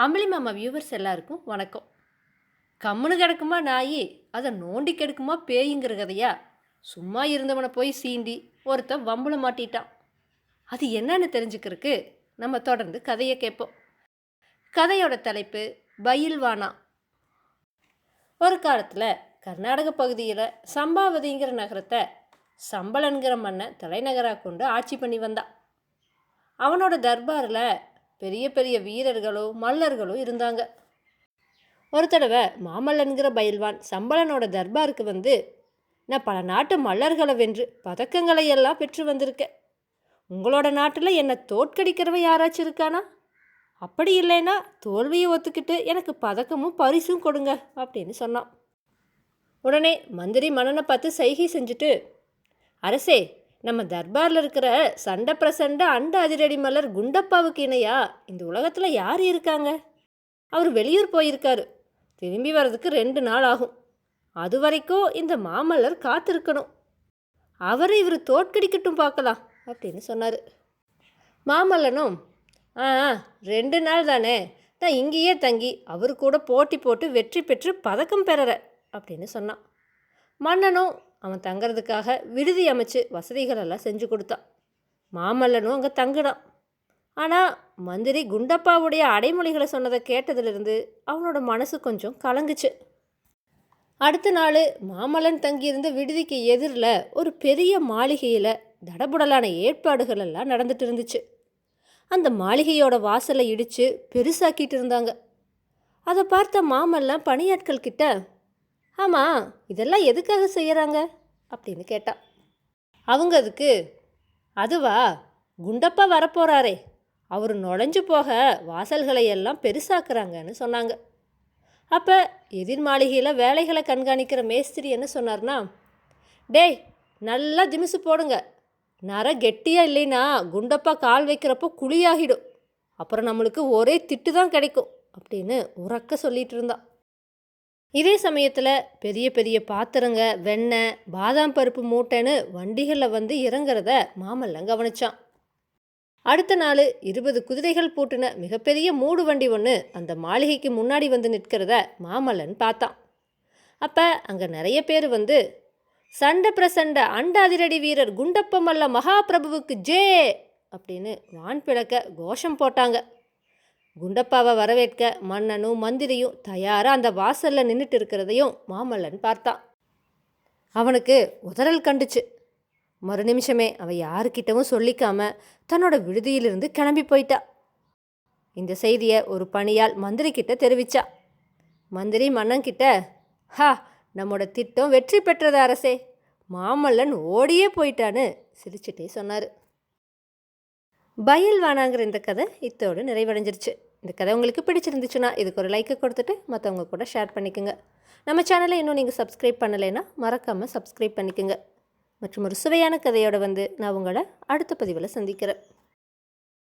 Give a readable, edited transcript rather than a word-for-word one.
அம்பளி மாமா வியூவர்ஸ் எல்லாருக்கும் வணக்கம். கம்முனு கிடக்குமா நாயி, அதை நோண்டி கெடுக்குமா பேய்ங்கிற கதையா? சும்மா இருந்தவனை போய் சீண்டி ஒருத்தன் வம்புல மாட்டிட்டான். அது என்னன்னு தெரிஞ்சுக்கிறதுக்கு நம்ம தொடர்ந்து கதையை கேட்போம். கதையோட தலைப்பு பயில்வானா. ஒரு காலத்தில் கர்நாடக பகுதியில் சம்பாவதிங்கிற நகரத்தை சம்பளன்கிற மன்னன் தலைநகராக கொண்டு ஆட்சி பண்ணி வந்தான். அவனோட தர்பாரில் பெரிய பெரிய வீரர்களும் மல்லர்களும் இருந்தாங்க. ஒரு தடவை மாமல்லன்கிற பயில்வான் சம்பளனோட தர்பாருக்கு வந்து, நான் பல நாட்டு மல்லர்களை வென்று பதக்கங்களை எல்லாம் பெற்று வந்திருக்கேன். உங்களோட நாட்டில் என்னை தோற்கடிக்கிறவன் யாராச்சும் இருக்கானா? அப்படி இல்லைன்னா தோல்வியை ஒத்துக்கிட்டு எனக்கு பதக்கமும் பரிசும் கொடுங்க அப்படின்னு சொன்னான். உடனே மந்திரி மன்னனை பார்த்து சைகை செஞ்சுட்டு, அரசே, நம்ம தர்பாரில் இருக்கிற சண்டை பிரசண்ட அண்ட அதிரடி மலர் குண்டப்பாவுக்கு இணையா இந்த உலகத்தில் யார் இருக்காங்க? அவர் வெளியூர் போயிருக்காரு. திரும்பி வர்றதுக்கு 2 நாள் ஆகும். அது வரைக்கும் இந்த மாமல்லர் காத்திருக்கணும். அவரை இவர் தோற்கடிக்கட்டும் பார்க்கலாம் அப்படின்னு சொன்னார். மாமல்லனும், 2 நாள் தானே, நான் இங்கேயே தங்கி அவர் கூட போட்டி போட்டு வெற்றி பெற்று பதக்கம் பெறற அப்படின்னு சொன்னான். மன்னனும் அவன் தங்கிறதுக்காக விடுதி அமைச்சு வசதிகளெல்லாம் செஞ்சு கொடுத்தான். மாமல்லனும் அங்கே தங்கினான். ஆனால் மந்திரி குண்டப்பாவுடைய அடைமொழிகளை சொன்னதை கேட்டதிலிருந்து அவனோட மனசு கொஞ்சம் கலங்குச்சு. அடுத்த நாள் மாமல்லன் தங்கியிருந்த விடுதிக்கு எதிரில் ஒரு பெரிய மாளிகையில் தடபுடலான ஏற்பாடுகள் எல்லாம் நடந்துட்டு இருந்துச்சு. அந்த மாளிகையோட வாசலை இடித்து பெருசாக்கிட்டு இருந்தாங்க. அதை பார்த்த மாமல்லன் பணியாட்கள் கிட்ட, ஆமாம், இதெல்லாம் எதுக்காக செய்கிறாங்க அப்படின்னு கேட்டான். அவங்க அதுக்கு, அதுவா, குண்டப்பா வரப்போகிறாரே, அவர் நுழைஞ்சு போக வாசல்களை எல்லாம் பெருசாக்குறாங்கன்னு சொன்னாங்க. அப்போ எதிர் மாளிகையில் வேலைகளை கண்காணிக்கிற மேஸ்திரி என்ன சொன்னார்னா, டேய், நல்லா திமிசு போடுங்க, நர கெட்டியாக இல்லைன்னா குண்டப்பா கால் வைக்கிறப்போ குழியாகிடும், அப்புறம் நம்மளுக்கு ஒரே திட்டு தான் கிடைக்கும் அப்படின்னு உறக்க சொல்லிட்டு இருந்தான். இதே சமயத்தில் பெரிய பெரிய பாத்திரங்க, வெண்ணெய், பாதாம் பருப்பு மூட்டைன்னு வண்டிகளில் வந்து இறங்குறத மாமல்லன் கவனிச்சான். அடுத்த நாள் 20 குதிரைகள் பூட்டின மிகப்பெரிய மூடு வண்டி ஒன்று அந்த மாளிகைக்கு முன்னாடி வந்து நிற்கிறத மாமல்லன் பார்த்தான். அப்போ அங்கே நிறைய பேர் வந்து, சண்டை பிரசண்ட அண்ட அதிரடி வீரர் குண்டப்ப மல்ல மகாபிரபுவுக்கு ஜே அப்படின்னு வான் பிளக்க கோஷம் போட்டாங்க. குண்டப்பாவை வரவேற்க மன்னனும் மந்திரியும் தயாராக அந்த வாசலில் நின்றுட்டு இருக்கிறதையும் மாமல்லன் பார்த்தான். அவனுக்கு உதறல் கண்டுச்சு. மறு நிமிஷமே அவன் யாருக்கிட்டவும் சொல்லிக்காம தன்னோட விடுதியிலிருந்து கிளம்பி போயிட்டா. இந்த செய்தியை ஒரு பணியால் மந்திரி கிட்ட தெரிவிச்சா. மந்திரி மன்னன்கிட்ட, நம்மோட திட்டம் வெற்றி பெற்றது அரசே, மாமல்லன் ஓடியே போயிட்டான்னு சிரிச்சுட்டே சொன்னார். பயில்வானாங்கிற இந்த கதை இத்தோடு நிறைவடைஞ்சிருச்சு. இந்த கதை உங்களுக்கு பிடிச்சிருந்துச்சுன்னா இதுக்கு ஒரு லைக்கை கொடுத்துட்டு மற்றவங்க கூட ஷேர் பண்ணிக்கோங்க. நம்ம சேனலை இன்னும் நீங்கள் சப்ஸ்கிரைப் பண்ணலைன்னா மறக்காமல் சப்ஸ்கிரைப் பண்ணிக்கோங்க. மற்றும் ஒரு சுவையான கதையோடு வந்து நான் உங்களை அடுத்த பதிவில் சந்திக்கிறேன்.